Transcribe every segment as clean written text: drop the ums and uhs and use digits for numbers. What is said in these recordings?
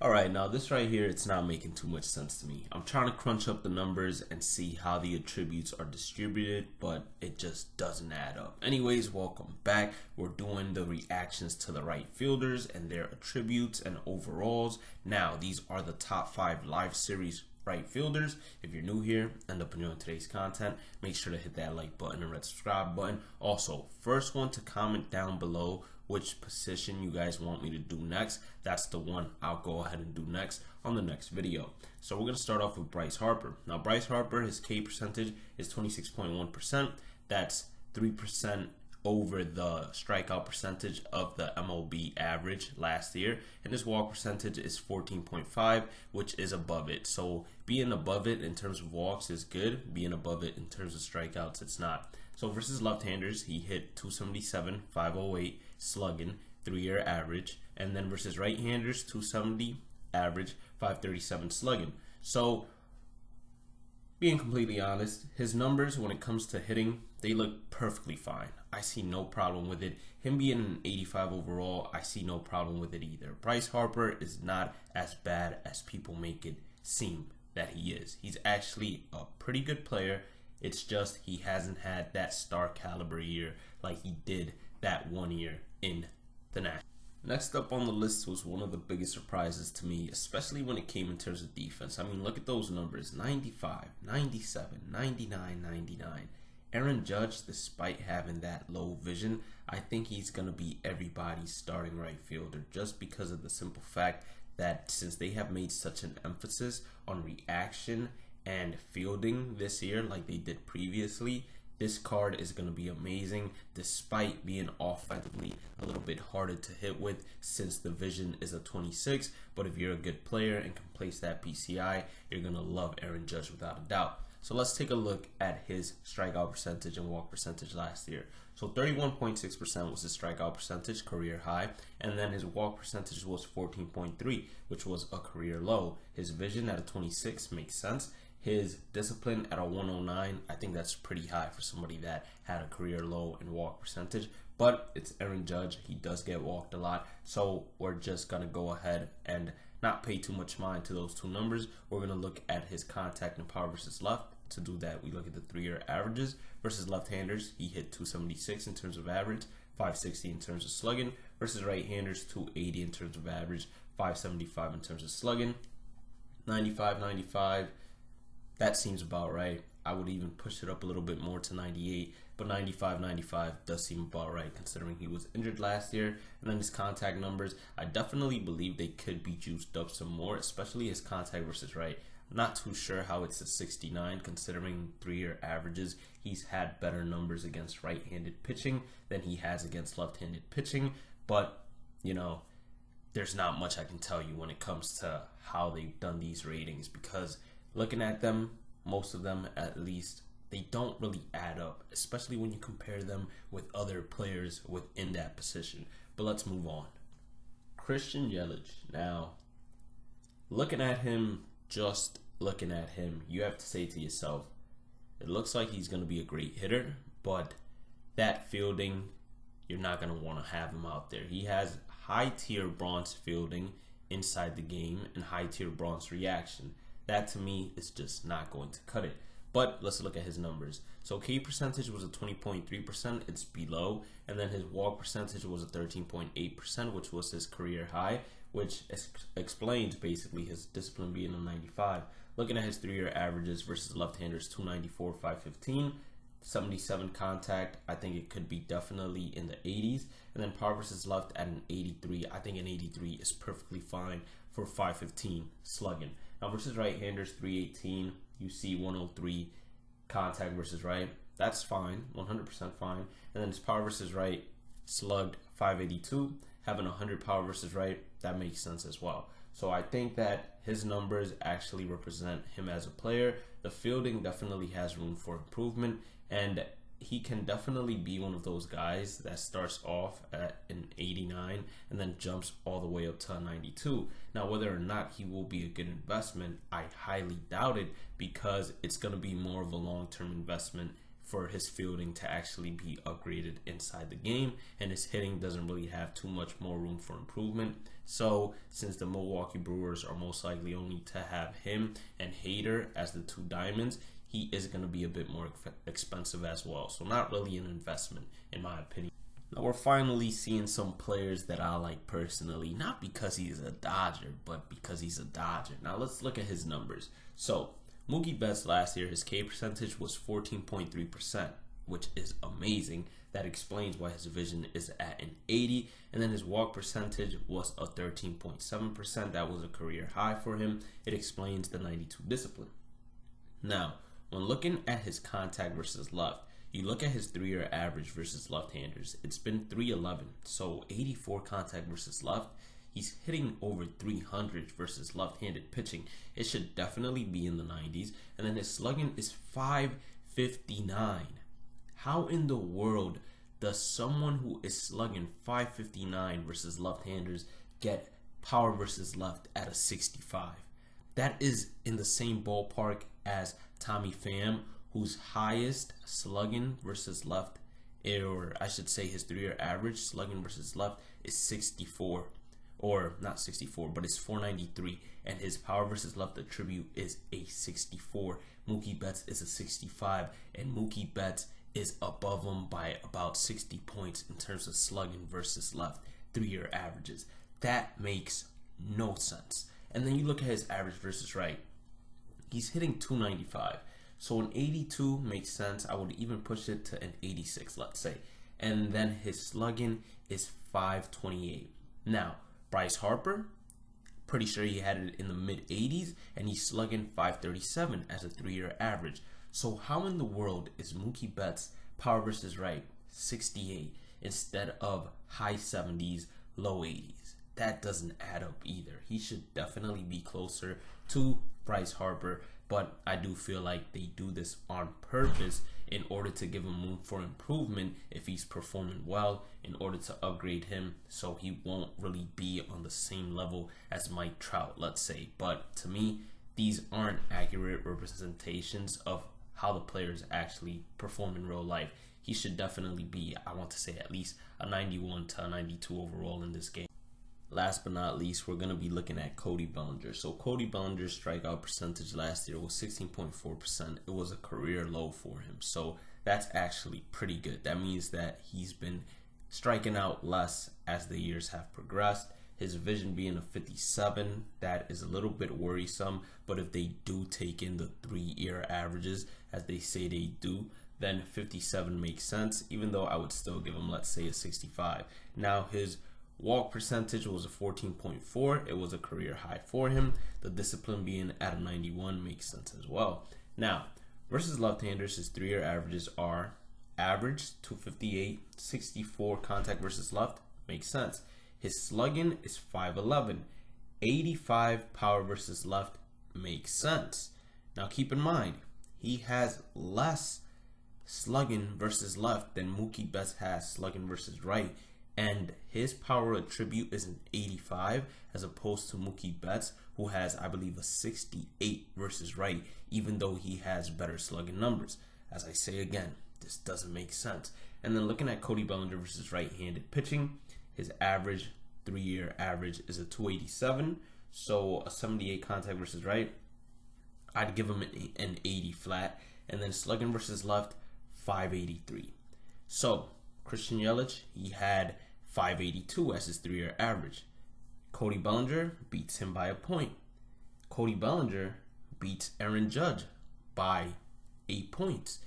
Alright, now this right here, it's not making too much sense to me. I'm trying to crunch up the numbers and see how the attributes are distributed, but it just doesn't add up. Anyways, welcome back. We're doing the reactions to the right fielders and their attributes and overalls. Now, these are the top 5 live series right fielders. If you're new here, end up enjoying today's content, make sure to hit that like button and red subscribe button. Also, first one to comment down below which position you guys want me to do next. That's the one I'll go ahead and do next on the next video. So we're going to start off with Bryce Harper. Now Bryce Harper, his K percentage is 26.1%. That's 3% over the strikeout percentage of the MLB average last year, and his walk percentage is 14.5, which is above it. So being above it in terms of walks is good. Being above it in terms of strikeouts, it's not. So versus left-handers, he hit 277, 508 slugging, 3-year average, and then versus right-handers, 270 average, 537 slugging. So being completely honest, his numbers when it comes to hitting, they look perfectly fine. I see no problem with it. Him being an 85 overall, I see no problem with it either. Bryce Harper is not as bad as people make it seem that he is. He's actually a pretty good player. It's just he hasn't had that star caliber year like he did that one year in the National. Next up on the list was one of the biggest surprises to me, especially when it came in terms of defense. I mean, look at those numbers: 95, 97, 99, 99. Aaron Judge, despite having that low vision, I think he's going to be everybody's starting right fielder just because of the simple fact that since they have made such an emphasis on reaction and fielding this year like they did previously, this card is going to be amazing despite being offensively a little bit harder to hit with since the vision is a 26. But if you're a good player and can place that PCI, you're going to love Aaron Judge without a doubt. So let's take a look at his strikeout percentage and walk percentage last year. So 31.6% was his strikeout percentage, career high, and then his walk percentage was 14.3, which was a career low. His vision at a 26 makes sense. His discipline at a 109, I think that's pretty high for somebody that had a career low in walk percentage. But it's Aaron Judge. He does get walked a lot. So we're just going to go ahead and not pay too much mind to those two numbers. We're going to look at his contact and power versus left. To do that, we look at the 3-year averages. Versus left-handers, he hit 276 in terms of average, 560 in terms of slugging. Versus right-handers, 280 in terms of average, 575 in terms of slugging. 95, 95. That seems about right. I would even push it up a little bit more to 98, but 95, 95 does seem about right considering he was injured last year. And then his contact numbers, I definitely believe they could be juiced up some more, especially his contact versus right. I'm not too sure how it's a 69 considering 3-year averages. He's had better numbers against right-handed pitching than he has against left-handed pitching, but you know, there's not much I can tell you when it comes to how they've done these ratings because looking at them, most of them at least, they don't really add up, especially when you compare them with other players within that position. But let's move on. Christian Yelich. Now, looking at him, just looking at him, you have to say to yourself, it looks like he's going to be a great hitter, but that fielding, you're not going to want to have him out there. He has high-tier bronze fielding inside the game and high-tier bronze reaction. That to me is just not going to cut it. But let's look at his numbers. So K percentage was a 20.3%, it's below, and then his walk percentage was a 13.8%, which was his career high, which explains basically his discipline being a 95. Looking at his 3-year averages versus left-handers, 294, 515, 77 contact, I think it could be definitely in the 80s, and then power versus left at an 83. I think an 83 is perfectly fine for 515 slugging. Now versus right-handers, 318, you see 103 contact versus right. That's fine, 100% fine. And then his power versus right, slugged 582, having 100 power versus right, that makes sense as well. So I think that his numbers actually represent him as a player. The fielding definitely has room for improvement, and he can definitely be one of those guys that starts off at an 89 and then jumps all the way up to a 92. Now, whether or not he will be a good investment, I highly doubt it because it's going to be more of a long-term investment for his fielding to actually be upgraded inside the game, and his hitting doesn't really have too much more room for improvement. So since the Milwaukee Brewers are most likely only to have him and Hader as the two diamonds, he is going to be a bit more expensive as well. So not really an investment in my opinion. Now we're finally seeing some players that I like personally, not because he's a Dodger, but because he's a Dodger. Now let's look at his numbers. So Mookie Betts last year, his K percentage was 14.3%, which is amazing. That explains why his division is at an 80. And then his walk percentage was a 13.7%. That was a career high for him. It explains the 92 discipline. Now, when looking at his contact versus left, you look at his 3-year average versus left-handers. It's been 311, so 84 contact versus left. He's hitting over 300 versus left-handed pitching. It should definitely be in the 90s. And then his slugging is 559. How in the world does someone who is slugging 559 versus left-handers get power versus left at a 65? That is in the same ballpark as Tommy Pham, whose highest slugging versus left, or I should say his 3-year average slugging versus left is 64. Or not 64, but it's 493, and his power versus left attribute is a 64. Mookie Betts is a 65, and Mookie Betts is above him by about 60 points in terms of slugging versus left 3-year averages. That makes no sense. And then you look at his average versus right. He's hitting 295. So an 82 makes sense. I would even push it to an 86, let's say. And then his slugging is 528. Now, Bryce Harper, pretty sure he had it in the mid-80s, and he's slugging 537 as a 3-year average. So how in the world is Mookie Betts' power versus right 68 instead of high 70s, low 80s? That doesn't add up either. He should definitely be closer to Bryce Harper, but I do feel like they do this on purpose in order to give him room for improvement if he's performing well, in order to upgrade him so he won't really be on the same level as Mike Trout, let's say. But to me, these aren't accurate representations of how the players actually perform in real life. He should definitely be, I want to say, at least a 91 to a 92 overall in this game. Last but not least, we're going to be looking at Cody Bellinger. So Cody Bellinger's strikeout percentage last year was 16.4%. It was a career low for him. So that's actually pretty good. That means that he's been striking out less as the years have progressed. His vision being a 57, that is a little bit worrisome. But if they do take in the 3-year averages, as they say they do, then 57 makes sense, even though I would still give him, let's say, a 65. Now, his walk percentage was a 14.4. It was a career high for him. The discipline being at a 91 makes sense as well. Now, versus left-handers, his 3-year averages are average 258, 64 contact versus left, makes sense. His slugging is 511, 85 power versus left, makes sense. Now keep in mind, he has less slugging versus left than Mookie Betts has slugging versus right. And his power attribute is an 85 as opposed to Mookie Betts, who has, I believe, a 68 versus right, even though he has better slugging numbers. As I say again, this doesn't make sense. And then looking at Cody Bellinger versus right-handed pitching, his average 3-year average is a 287. So a 78 contact versus right, I'd give him an 80 flat. And then slugging versus left, 583. So Christian Yelich, he had 582 as his 3-year average. Cody Bellinger beats him by a point. Cody Bellinger beats Aaron Judge by 8 points.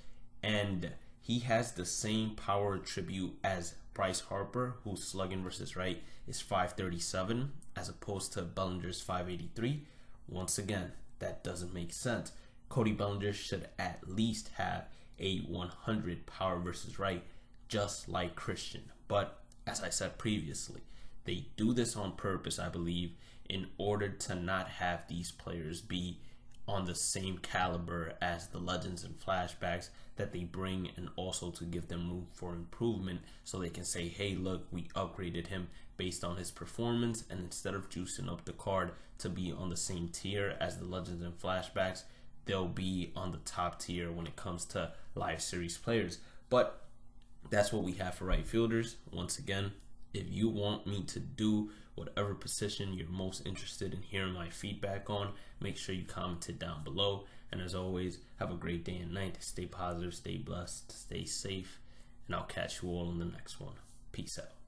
And he has the same power attribute as Bryce Harper, whose slugging versus right is 537 as opposed to Bellinger's 583. Once again, that doesn't make sense. Cody Bellinger should at least have a 100 power versus right, just like Christian. But as I said previously, they do this on purpose, I believe, in order to not have these players be on the same caliber as the legends and flashbacks that they bring, and also to give them room for improvement so they can say, hey, look, we upgraded him based on his performance, and instead of juicing up the card to be on the same tier as the legends and flashbacks, they'll be on the top tier when it comes to live series players. But that's what we have for right fielders. Once again, if you want me to do whatever position you're most interested in hearing my feedback on, make sure you comment it down below. And as always, have a great day and night. Stay positive, stay blessed, stay safe, and I'll catch you all in the next one. Peace out.